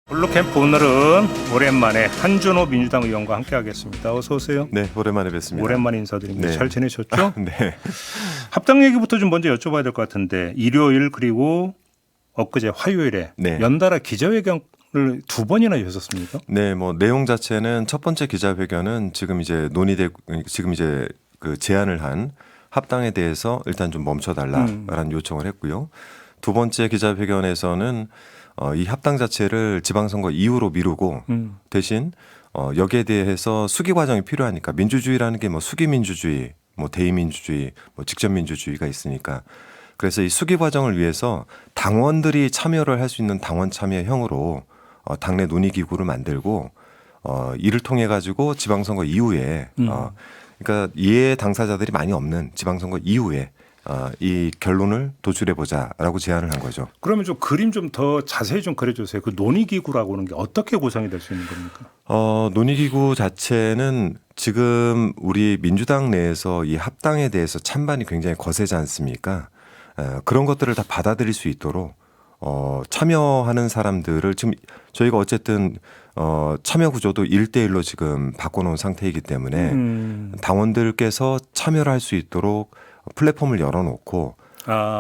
블루캠프 오늘은 오랜만에 한준호 민주당 의원과 함께하겠습니다. 어서 오세요. 네, 오랜만에 뵙습니다. 오랜만에 인사드립니다. 네. 잘 지내셨죠? 네. 합당 얘기부터 좀 먼저 여쭤봐야 될 것 같은데 일요일 그리고 엊그제 화요일에 네. 연달아 기자회견을 두 번이나 여셨습니까? 네, 뭐 내용 자체는 첫 번째 기자회견은 지금 이제 그 제안을 한 합당에 대해서 일단 좀 멈춰달라라는 요청을 했고요. 두 번째 기자회견에서는 이 합당 자체를 지방선거 이후로 미루고 대신 여기에 대해서 수기 과정이 필요하니까 민주주의라는 게 뭐 수기민주주의, 뭐 대의민주주의, 뭐 직접민주주의가 있으니까 그래서 이 수기 과정을 위해서 당원들이 참여를 할 수 있는 당원 참여형으로 당내 논의 기구를 만들고 이를 통해 가지고 지방선거 이후에 그러니까 이해 당사자들이 많이 없는 지방선거 이후에 이 결론을 도출해보자라고 제안을 한 거죠. 그러면 좀 그림 좀 더 자세히 좀 그려주세요. 그 논의기구라고 하는 게 어떻게 구성이 될 수 있는 겁니까? 논의기구 자체는 지금 우리 민주당 내에서 이 합당에 대해서 찬반이 굉장히 거세지 않습니까? 그런 것들을 다 받아들일 수 있도록 참여하는 사람들을 지금 저희가 어쨌든 참여 구조도 1대1로 지금 바꿔놓은 상태이기 때문에 당원들께서 참여를 할 수 있도록 플랫폼을 열어놓고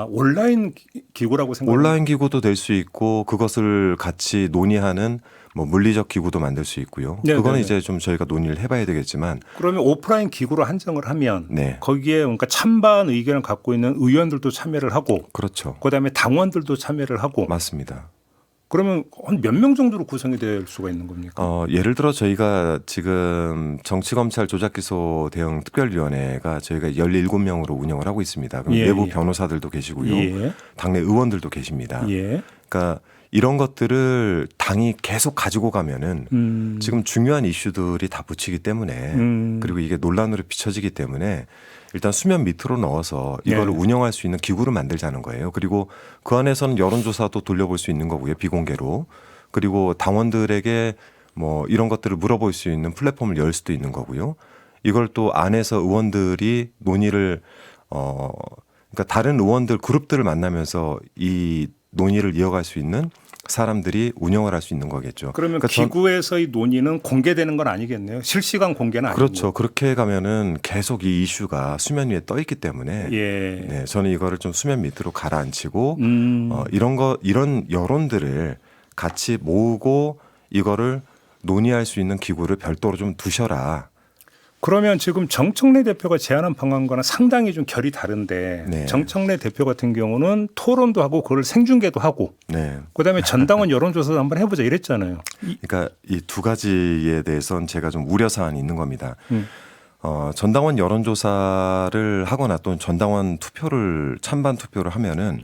온라인 기구라고 생각합니다. 온라인 기구도 될 수 있고 그것을 같이 논의하는 뭐 물리적 기구도 만들 수 있고요. 네네네. 그거는 이제 좀 저희가 논의를 해봐야 되겠지만 그러면 오프라인 기구로 한정을 하면 네. 거기에 그러니까 찬반 의견을 갖고 있는 의원들도 참여를 하고 그렇죠. 그다음에 당원들도 참여를 하고 맞습니다. 그러면 한 몇 명 정도로 구성이 될 수가 있는 겁니까? 예를 들어 저희가 지금 정치검찰 조작기소 대응 특별위원회가 저희가 17명으로 운영을 하고 있습니다. 그럼 예, 내부 예. 변호사들도 계시고요. 예. 당내 의원들도 계십니다. 예. 그러니까 이런 것들을 당이 계속 가지고 가면은 지금 중요한 이슈들이 다 붙이기 때문에 그리고 이게 논란으로 비춰지기 때문에 일단 수면 밑으로 넣어서 이걸 네. 운영할 수 있는 기구를 만들자는 거예요. 그리고 그 안에서는 여론조사도 돌려볼 수 있는 거고요. 비공개로. 그리고 당원들에게 뭐 이런 것들을 물어볼 수 있는 플랫폼을 열 수도 있는 거고요. 이걸 또 안에서 의원들이 논의를 그러니까 다른 의원들 그룹들을 만나면서 이 논의를 이어갈 수 있는 사람들이 운영을 할 수 있는 거겠죠. 그러면 그러니까 기구에서의 논의는 공개되는 건 아니겠네요. 실시간 공개는 아니고. 그렇죠. 그렇게 가면은 계속 이 이슈가 수면 위에 떠 있기 때문에 예. 네, 저는 이거를 좀 수면 밑으로 가라앉히고 이런 여론들을 같이 모으고 이거를 논의할 수 있는 기구를 별도로 좀 두셔라. 그러면 지금 정청래 대표가 제안한 방안과는 상당히 좀 결이 다른데 네. 정청래 대표 같은 경우는 토론도 하고 그걸 생중계도 하고 네. 그다음에 전당원 여론조사도 한번 해보자 이랬잖아요. 그러니까 이 두 가지에 대해서는 제가 좀 우려 사안이 있는 겁니다. 전당원 여론조사를 하거나 또는 전당원 투표를 찬반 투표를 하면은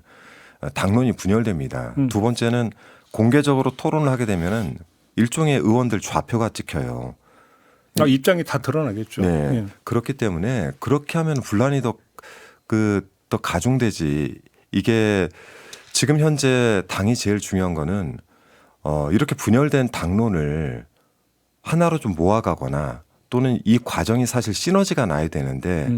당론이 분열됩니다. 두 번째는 공개적으로 토론을 하게 되면은 일종의 의원들 좌표가 찍혀요. 입장이 다 드러나겠죠. 네. 예. 그렇기 때문에 그렇게 하면 분란이 더 가중되지. 이게 지금 현재 당이 제일 중요한 거는 이렇게 분열된 당론을 하나로 좀 모아가거나 또는 이 과정이 사실 시너지가 나야 되는데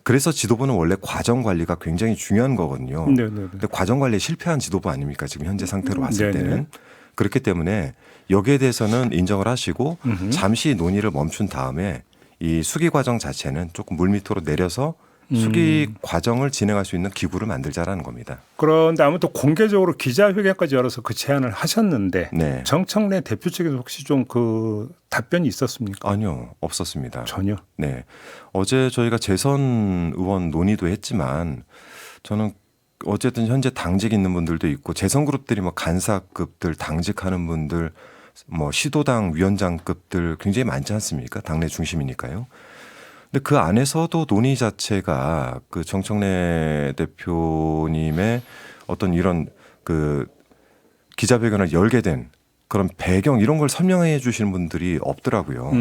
그래서 지도부는 원래 과정 관리가 굉장히 중요한 거거든요. 네네네. 근데 과정 관리에 실패한 지도부 아닙니까? 지금 현재 상태로 왔을 네네. 때는. 그렇기 때문에 여기에 대해서는 인정을 하시고 잠시 논의를 멈춘 다음에 이 수기 과정 자체는 조금 물밑으로 내려서 수기 과정을 진행할 수 있는 기구를 만들자라는 겁니다. 그런데 아무튼 공개적으로 기자회견까지 열어서 그 제안을 하셨는데 네. 정청래 대표 측에서 혹시 좀 그 답변이 있었습니까? 아니요, 없었습니다. 전혀. 네. 어제 저희가 재선 의원 논의도 했지만 저는 어쨌든 현재 당직 있는 분들도 있고 재선 그룹들이 뭐 간사급들 당직하는 분들 뭐 시도당 위원장급들 굉장히 많지 않습니까? 당내 중심이니까요. 근데 그 안에서도 논의 자체가 그 정청래 대표님의 어떤 이런 그 기자회견을 열게 된 그런 배경 이런 걸 설명해 주시는 분들이 없더라고요.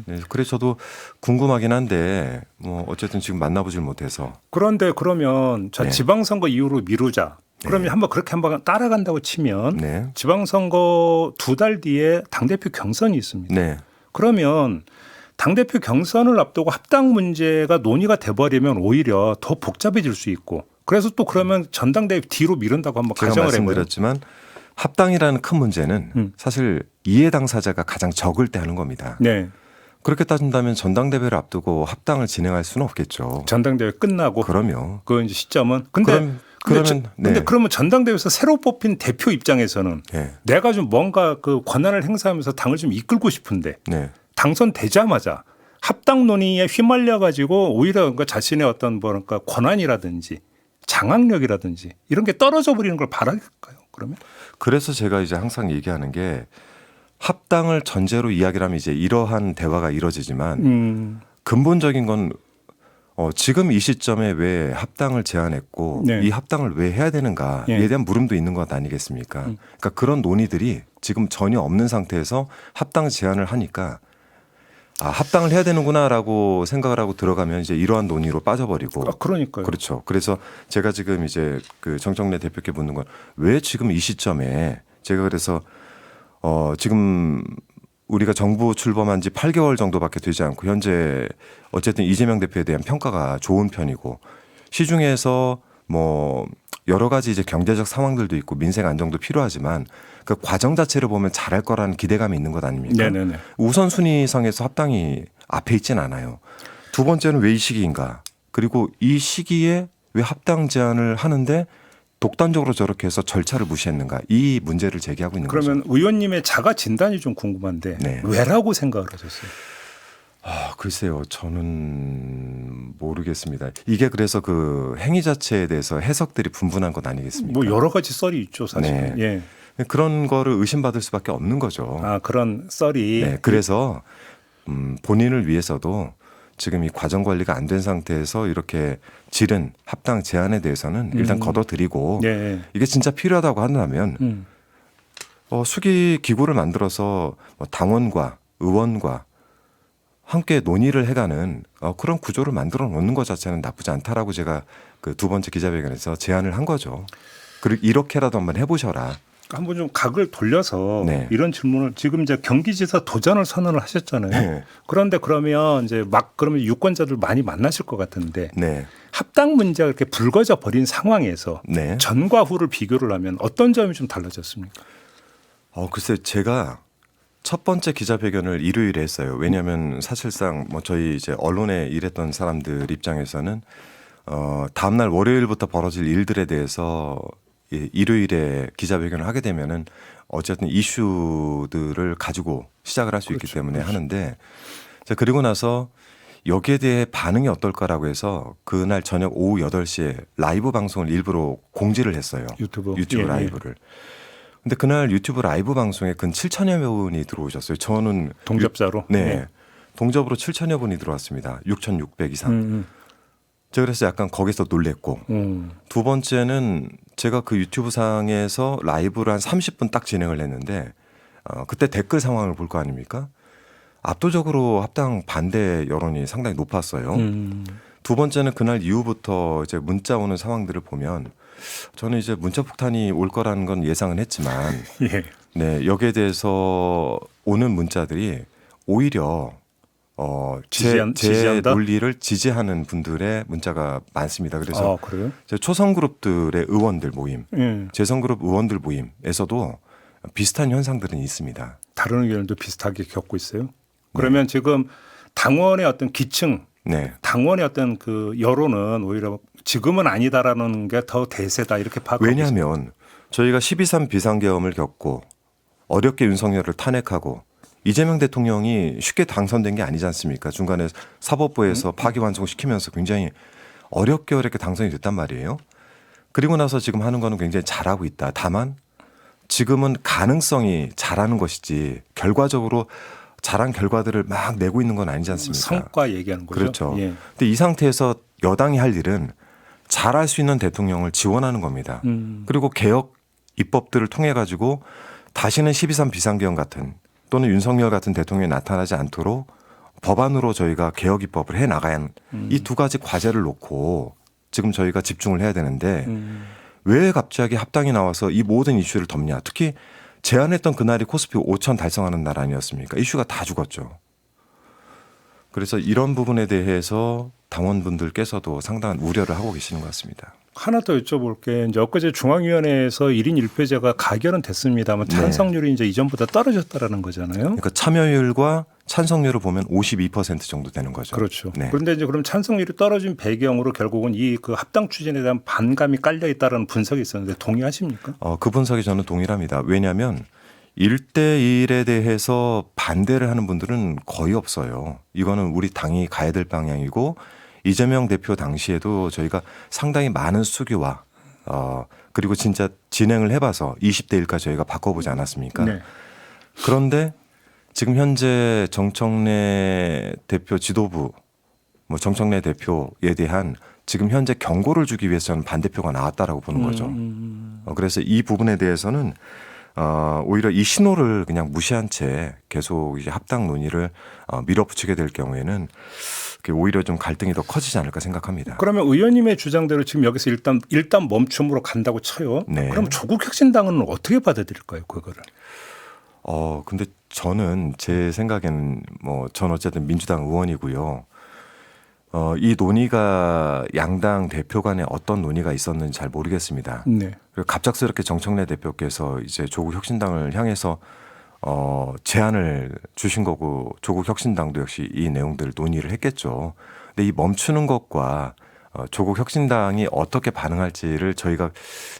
네, 그래서 저도 궁금하긴 한데 뭐 어쨌든 지금 만나보질 못해서. 그런데 그러면 자 네. 지방선거 이후로 미루자. 그러면 한번 그렇게 한번 따라간다고 치면 네. 지방선거 2달 뒤에 당대표 경선이 있습니다. 네. 그러면 당대표 경선을 앞두고 합당 문제가 논의가 돼버리면 오히려 더 복잡해질 수 있고 그래서 또 그러면 전당대회 뒤로 미룬다고 한번 제가 가정을 해봐요. 말씀드렸지만 합당이라는 큰 문제는 사실 이해 당사자가 가장 적을 때 하는 겁니다. 네. 그렇게 따진다면 전당대회를 앞두고 합당을 진행할 수는 없겠죠. 전당대회 끝나고 그럼요. 그 이제 시점은 근데 네. 그러면 전당대회에서 새로 뽑힌 대표 입장에서는 네. 내가 좀 뭔가 그 권한을 행사하면서 당을 좀 이끌고 싶은데 네. 당선되자마자 합당 논의에 휘말려 가지고 오히려 그러니까 자신의 어떤 뭐랄까 권한이라든지 장악력이라든지 이런 게 떨어져 버리는 걸 바랄까요? 그러면 그래서 제가 이제 항상 얘기하는 게 합당을 전제로 이야기를 하면 이제 이러한 대화가 이루어지지만 근본적인 건 지금 이 시점에 왜 합당을 제안했고 네. 이 합당을 왜 해야 되는가에 예. 대한 물음도 있는 것 아니겠습니까? 그러니까 그런 논의들이 지금 전혀 없는 상태에서 합당 제안을 하니까 합당을 해야 되는구나라고 생각을 하고 들어가면 이제 이러한 논의로 빠져버리고. 그러니까요. 그렇죠. 그래서 제가 지금 이제 그 정청래 대표께 묻는 건 왜 지금 이 시점에 제가 그래서 지금 우리가 정부 출범한 지 8개월 정도밖에 되지 않고 현재 어쨌든 이재명 대표에 대한 평가가 좋은 편이고 시중에서 뭐 여러 가지 이제 경제적 상황들도 있고 민생 안정도 필요하지만 그 과정 자체를 보면 잘할 거라는 기대감이 있는 것 아닙니까? 네네네. 우선순위상에서 합당이 앞에 있진 않아요. 두 번째는 왜 이 시기인가? 그리고 이 시기에 왜 합당 제안을 하는데 독단적으로 저렇게 해서 절차를 무시했는가? 이 문제를 제기하고 있는 거죠. 그러면 의원님의 자가 진단이 좀 궁금한데 네. 왜라고 생각을 하셨어요? 글쎄요. 저는 모르겠습니다. 이게 그래서 그 행위 자체에 대해서 해석들이 분분한 것 아니겠습니까? 뭐 여러 가지 썰이 있죠, 사실. 네. 예. 그런 거를 의심받을 수밖에 없는 거죠. 그런 썰이. 네, 그래서 본인을 위해서도 지금 이 과정 관리가 안 된 상태에서 이렇게 지른 합당 제안에 대해서는 일단 걷어들이고 네. 이게 진짜 필요하다고 한다면 수기 기구를 만들어서 뭐 당원과 의원과 함께 논의를 해가는 그런 구조를 만들어 놓는 것 자체는 나쁘지 않다라고 제가 그 두 번째 기자회견에서 제안을 한 거죠. 그리고 이렇게라도 한번 해보셔라. 한번 좀 각을 돌려서 네. 이런 질문을 지금 이제 경기지사 도전을 선언을 하셨잖아요. 네. 그런데 그러면 이제 막 그러면 유권자들 많이 만나실 것 같은데 네. 합당 문제가 이렇게 불거져 버린 상황에서 네. 전과 후를 비교를 하면 어떤 점이 좀 달라졌습니까? 글쎄 제가 첫 번째 기자회견을 일요일에 했어요. 왜냐하면 사실상 뭐 저희 이제 언론에 일했던 사람들 입장에서는 다음날 월요일부터 벌어질 일들에 대해서 일요일에 기자회견을 하게 되면은 어쨌든 이슈들을 가지고 시작을 할 수 있기 때문에 하는데 그리고 나서 여기에 대해 반응이 어떨까라고 해서 그날 저녁 오후 8시에 라이브 방송을 일부러 공지를 했어요. 유튜브 라이브를. 근데 그날 유튜브 라이브 방송에 근 7천여 분이 들어오셨어요. 저는 동접자로. 네. 동접으로 7천여 분이 들어왔습니다. 6,600 이상. 제가 그래서 약간 거기서 놀랬고 두 번째는 제가 그 유튜브 상에서 라이브를 한 30분 딱 진행을 했는데 그때 댓글 상황을 볼 거 아닙니까? 압도적으로 합당 반대 여론이 상당히 높았어요. 두 번째는 그날 이후부터 이제 문자 오는 상황들을 보면 저는 이제 문자 폭탄이 올 거라는 건 예상은 했지만 예. 네, 여기에 대해서 오는 문자들이 오히려 제 논리를 지지하는 분들의 문자가 많습니다. 그래서 그래요? 초선 그룹들의 의원들 모임, 재선 그룹 의원들 모임에서도 비슷한 현상들은 있습니다. 다른 의견도 비슷하게 겪고 있어요. 그러면 지금 당원의 어떤 기층, 네. 당원의 어떤 그 여론은 오히려 지금은 아니다라는 게 더 대세다 이렇게 파악하고 있습니다. 왜냐하면 저희가 12.3 비상계엄을 겪고 어렵게 윤석열을 탄핵하고 이재명 대통령이 쉽게 당선된 게 아니지 않습니까? 중간에 사법부에서 파기환송시키면서 굉장히 어렵게 당선이 됐단 말이에요. 그리고 나서 지금 하는 거는 굉장히 잘하고 있다. 다만 지금은 가능성이 잘하는 것이지 결과적으로 잘한 결과들을 막 내고 있는 건 아니지 않습니까? 성과 얘기하는 거죠. 그렇죠. 예. 근데 이 상태에서 여당이 할 일은 잘할 수 있는 대통령을 지원하는 겁니다. 그리고 개혁 입법들을 통해 가지고 다시는 12.3 비상계엄 같은 또는 윤석열 같은 대통령이 나타나지 않도록 법안으로 저희가 개혁 입법을 해 나가야 하는 이 두 가지 과제를 놓고 지금 저희가 집중을 해야 되는데 왜 갑자기 합당이 나와서 이 모든 이슈를 덮냐. 특히 제안했던 그날이 코스피 5천 달성하는 날 아니었습니까? 이슈가 다 죽었죠. 그래서 이런 부분에 대해서 당원분들께서도 상당한 우려를 하고 계시는 것 같습니다. 하나 더 여쭤볼게. 이제 엊그제 중앙위원회에서 1인 1표제가 가결은 됐습니다만 찬성률이 이제 이전보다 떨어졌다라는 거잖아요. 그러니까 참여율과 찬성률을 보면 52% 정도 되는 거죠. 그렇죠. 네. 그런데 이제 그럼 찬성률이 떨어진 배경으로 결국은 이 그 합당 추진에 대한 반감이 깔려 있다라는 분석이 있었는데 동의하십니까? 그 분석이 저는 동일합니다. 왜냐하면 1대1에 대해서 반대를 하는 분들은 거의 없어요. 이거는 우리 당이 가야 될 방향이고 이재명 대표 당시에도 저희가 상당히 많은 수기와 그리고 진짜 진행을 해봐서 20대 1까지 저희가 바꿔보지 않았습니까? 네. 그런데 지금 현재 정청래 대표 지도부, 뭐 정청래 대표에 대한 지금 현재 경고를 주기 위해서 저는 반대표가 나왔다라고 보는 거죠. 그래서 이 부분에 대해서는 오히려 이 신호를 그냥 무시한 채 계속 이제 합당 논의를 밀어붙이게 될 경우에는 오히려 좀 갈등이 더 커지지 않을까 생각합니다. 그러면 의원님의 주장대로 지금 여기서 일단 멈춤으로 간다고 쳐요. 네. 그럼 조국혁신당은 어떻게 받아들일까요, 그거를? 근데 저는 제 생각에는 뭐 전 어쨌든 민주당 의원이고요. 이 논의가 양당 대표 간에 어떤 논의가 있었는지 잘 모르겠습니다. 네. 그리고 갑작스럽게 정청래 대표께서 이제 조국 혁신당을 향해서 제안을 주신 거고 조국 혁신당도 역시 이 내용들을 논의를 했겠죠. 근데 이 멈추는 것과 조국 혁신당이 어떻게 반응할지를 저희가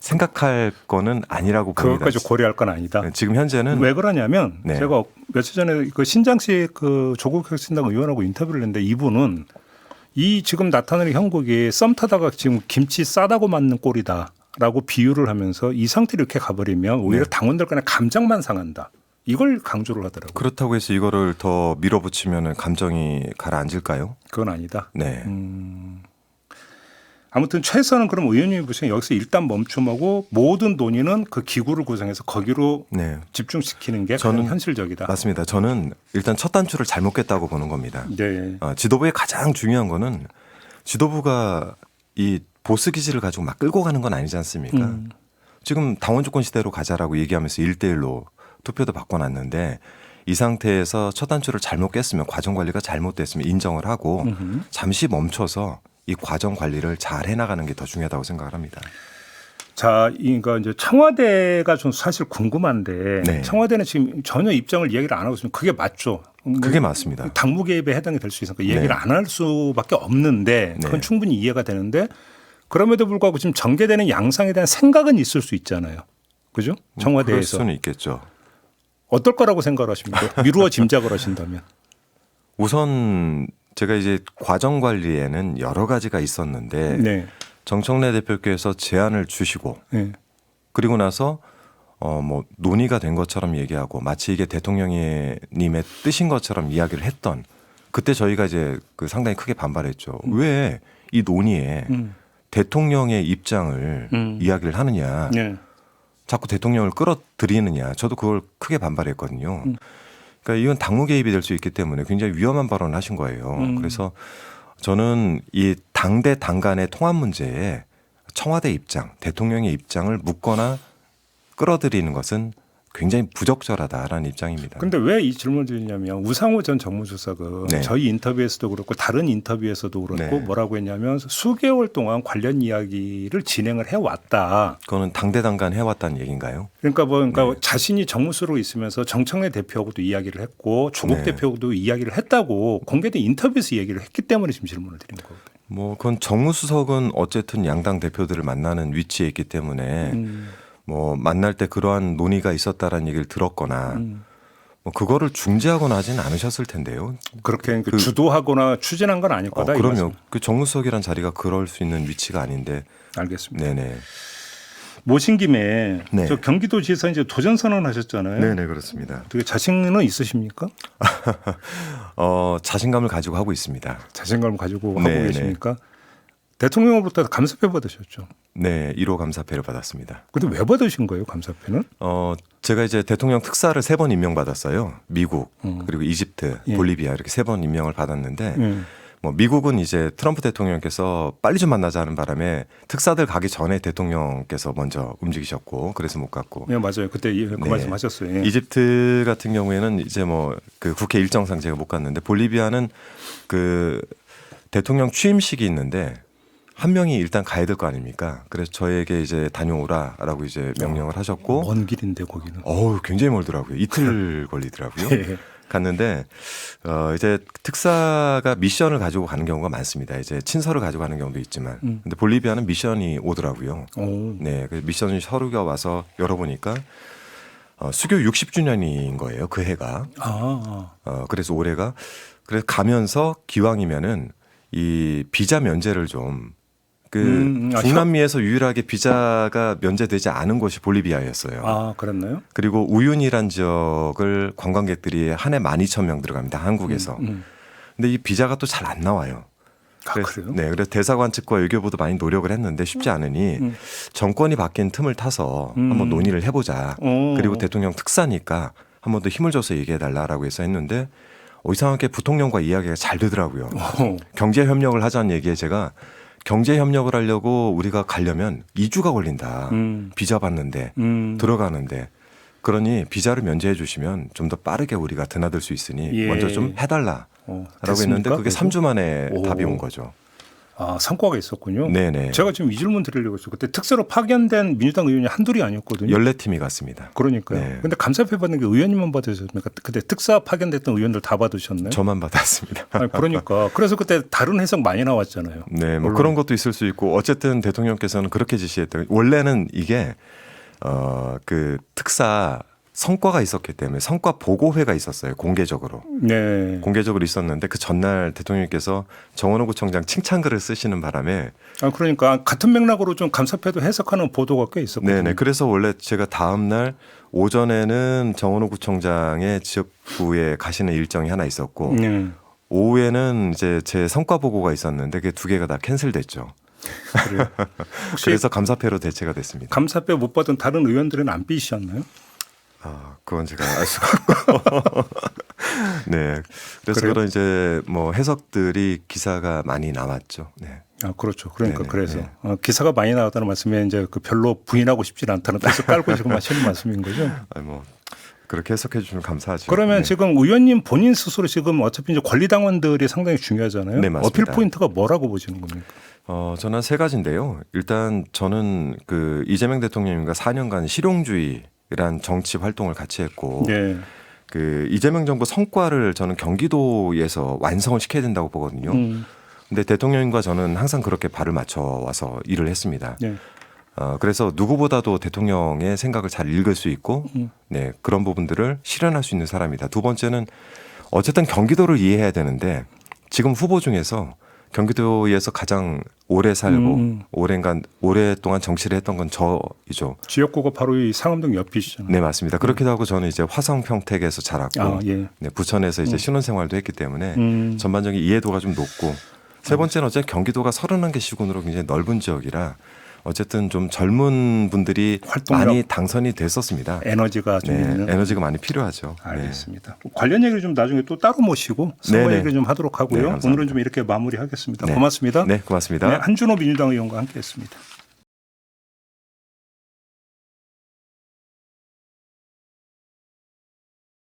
생각할 거는 아니라고 봅니다. 그것까지 고려할 건 아니다. 지금 현재는 왜 그러냐면 네. 제가 며칠 전에 그 신장식 그 조국혁신당 의원하고 인터뷰를 했는데 이분은 이 지금 나타나는 형국이 썸 타다가 지금 김치 싸다고 맞는 꼴이다라고 비유를 하면서 이 상태로 이렇게 가버리면 오히려 네. 당원들 간에 감정만 상한다. 이걸 강조를 하더라고요. 그렇다고 해서 이거를 더 밀어붙이면 감정이 가라앉을까요? 그건 아니다. 네. 아무튼 최선은 그럼 의원님이 보시면 여기서 일단 멈춤하고 모든 논의는 그 기구를 구성해서 거기로 네. 집중시키는 게 저는 가장 현실적이다. 맞습니다. 저는 일단 첫 단추를 잘못 깼다고 보는 겁니다. 네. 지도부의 가장 중요한 거는 지도부가 이 보스 기질을 가지고 막 끌고 가는 건 아니지 않습니까? 지금 당원 조건 시대로 가자라고 얘기하면서 1대1로 투표도 바꿔놨는데 이 상태에서 첫 단추를 잘못 깼으면 과정 관리가 잘못됐으면 인정을 하고 잠시 멈춰서 이 과정 관리를 잘 해나가는 게 더 중요하다고 생각을 합니다. 자, 그러니까 이제 청와대가 좀 사실 궁금한데 네. 청와대는 지금 전혀 입장을 이야기를 안 하고 있으면 그게 맞죠? 그게 맞습니다. 당무 개입에 해당이 될 수 있으니까 얘기를 네. 안 할 수밖에 없는데 그건 네. 충분히 이해가 되는데 그럼에도 불구하고 지금 전개되는 양상에 대한 생각은 있을 수 있잖아요. 그죠? 그럴 청와대에서. 수는 있겠죠. 어떨 거라고 생각하십니까? 미루어 짐작을 하신다면. 우선 제가 이제 과정 관리에는 여러 가지가 있었는데 네. 정청래 대표께서 제안을 주시고 네. 그리고 나서 뭐 논의가 된 것처럼 얘기하고 마치 이게 대통령님의 뜻인 것처럼 이야기를 했던 그때 저희가 이제 그 상당히 크게 반발했죠. 왜 이 논의에 대통령의 입장을 이야기를 하느냐. 네. 자꾸 대통령을 끌어들이느냐. 저도 그걸 크게 반발했거든요. 그러니까 이건 당무 개입이 될 수 있기 때문에 굉장히 위험한 발언을 하신 거예요. 그래서 저는 이 당대 당 간의 통합 문제에 청와대 입장, 대통령의 입장을 묻거나 끌어들이는 것은 굉장히 부적절하다라는 입장입니다. 그런데 왜 이 질문을 드리냐면 우상호 전 정무수석은 네. 저희 인터뷰에서도 그렇고 다른 인터뷰에서도 그렇고 네. 뭐라고 했냐면 수개월 동안 관련 이야기를 진행을 해왔다. 그거는 당대당 간 해왔다는 얘기인가요? 그러니까 자신이 정무수로 있으면서 정청래 대표하고도 이야기를 했고 조국 네. 대표하고도 이야기를 했다고 공개된 인터뷰에서 얘기를 했기 때문에 지금 질문을 드린 거거든요. 뭐 그건 정무수석은 어쨌든 양당 대표들을 만나는 위치에 있기 때문에 뭐 만날 때 그러한 논의가 있었다라는 얘기를 들었거나 뭐 그거를 중재하거나 하지는 않으셨을 텐데요. 그렇게 주도하거나 추진한 건 아닐 거다. 이 그럼요. 말씀. 그 정무수석이란 자리가 그럴 수 있는 위치가 아닌데. 알겠습니다. 네네. 모신 김에 네. 저 경기도지사 이제 도전 선언하셨잖아요. 네네 그렇습니다. 되게 자신은 있으십니까? 자신감을 가지고 하고 있습니다. 자신감을 가지고 네, 하고 계십니까? 대통령으로부터 감사패 받으셨죠. 네, 1호 감사패를 받았습니다. 근데 왜 받으신 거예요, 감사패는? 제가 이제 대통령 특사를 3번 임명받았어요. 미국 그리고 이집트, 예. 볼리비아 이렇게 3번 임명을 받았는데 뭐 미국은 이제 트럼프 대통령께서 빨리 좀 만나자 하는 바람에 특사들 가기 전에 대통령께서 먼저 움직이셨고 그래서 못 갔고. 네, 맞아요. 그때 그 네. 말씀하셨어요. 예. 이집트 같은 경우에는 이제 뭐 그 국회 일정상 제가 못 갔는데 볼리비아는 그 대통령 취임식이 있는데 한 명이 일단 가야 될 거 아닙니까? 그래서 저에게 이제 다녀오라라고 이제 명령을 하셨고, 먼 길인데 거기는. 어우 굉장히 멀더라고요. 이틀 걸리더라고요. 예. 갔는데 이제 특사가 미션을 가지고 가는 경우가 많습니다. 이제 친서를 가지고 가는 경우도 있지만, 근데 볼리비아는 미션이 오더라고요. 오. 네, 그 미션 서류가 와서 열어보니까 수교 60주년인 거예요. 그 해가. 그래서 올해가 그래서 가면서 기왕이면은 이 비자 면제를 좀 중남미에서 유일하게 비자가 면제되지 않은 곳이 볼리비아였어요. 아, 그랬나요? 그리고 우윤이란 지역을 관광객들이 한 해 12,000명 들어갑니다. 한국에서. 근데 이 비자가 또 잘 안 나와요. 그래요? 네, 그래서 대사관 측과 외교부도 많이 노력을 했는데 쉽지 않으니 정권이 바뀐 틈을 타서 한번 논의를 해보자. 그리고 대통령 특사니까 한번 더 힘을 줘서 얘기해달라라고 해서 했는데 이상하게 부통령과 이야기가 잘 되더라고요. 경제 협력을 하자는 얘기에 제가 경제 협력을 하려고 우리가 가려면 2주가 걸린다. 비자 받는데 들어가는데 그러니 비자를 면제해 주시면 좀 더 빠르게 우리가 드나들 수 있으니 먼저 좀 해달라라고 했는데 그게 3주 만에 답이 온 거죠. 아, 성과가 있었군요. 네네. 제가 지금 이 질문 드리려고 했어요. 그때 특사로 파견된 민주당 의원이 한둘이 아니었거든요. 14팀이 갔습니다. 그러니까요. 네. 근데 감사표 받는 게 의원님만 받으셨습니까? 그때 특사 파견됐던 의원들 다 받으셨나요? 저만 받았습니다. 아니, 그러니까. 그래서 그때 다른 해석 많이 나왔잖아요. 네, 뭐 그런 것도 있을 수 있고 어쨌든 대통령께서는 그렇게 지시했던 원래는 이게 그 특사 성과가 있었기 때문에 성과 보고회가 있었어요. 공개적으로. 네. 공개적으로 있었는데 그 전날 대통령께서 정원호 구청장 칭찬글을 쓰시는 바람에 그러니까 같은 맥락으로 좀 감사표도 해석하는 보도가 꽤 있었거든요. 네네. 그래서 원래 제가 다음 날 오전에는 정원호 구청장의 지역구에 가시는 일정이 하나 있었고 오후에는 이제 제 성과 보고가 있었는데 그 두 개가 다 캔슬됐죠. 그래요. 혹시 그래서 감사표로 대체가 됐습니다. 감사표 못 받은 다른 의원들은 안 삐지셨나요? 그건 제가 알 수가 없고. 네. 그래서 그래요? 그런 이제 뭐 해석들이 기사가 많이 나왔죠. 네. 그렇죠. 그러니까 네네, 그래서 네. 기사가 많이 나왔다는 말씀에 이제 그 별로 부인하고 싶지 않다는 뜻을 깔고 지금 하시는 말씀인 거죠. 뭐 그렇게 해석해 주시면 감사하죠. 그러면 네. 지금 의원님 본인 스스로 지금 어차피 이제 권리당원들이 상당히 중요하잖아요. 네, 맞습니다. 어필 포인트가 뭐라고 보시는 겁니까? 저는 한 세 가지인데요. 일단 저는 그 이재명 대통령님과 4년간 실용주의란 정치 활동을 같이 했고 네. 그 이재명 정부 성과를 저는 경기도에서 완성을 시켜야 된다고 보거든요. 근데 대통령님과 저는 항상 그렇게 발을 맞춰 와서 일을 했습니다. 네. 그래서 누구보다도 대통령의 생각을 잘 읽을 수 있고 네, 그런 부분들을 실현할 수 있는 사람이다. 두 번째는 어쨌든 경기도를 이해해야 되는데 지금 후보 중에서 경기도에서 가장 오래 살고 오랫동안 정치를 했던 건 저이죠. 지역구가 바로 이 상암동 옆이시잖아요. 네, 맞습니다. 그렇기도 하고 저는 이제 화성 평택에서 자랐고 예. 네, 부천에서 이제 신혼생활도 했기 때문에 전반적인 이해도가 좀 높고 세 번째는 어쨌든 경기도가 31개 시군으로 굉장히 넓은 지역이라 어쨌든 좀 젊은 분들이 활동력. 많이 당선이 됐었습니다. 에너지가 좀 네, 있는. 에너지가 많이 필요하죠. 알겠습니다. 관련 얘기를 좀 나중에 또 따로 모시고 선거 네네. 얘기를 좀 하도록 하고요. 네, 감사합니다. 오늘은 좀 이렇게 마무리하겠습니다. 네. 고맙습니다. 네, 고맙습니다. 네, 한준호 민주당 의원과 함께했습니다.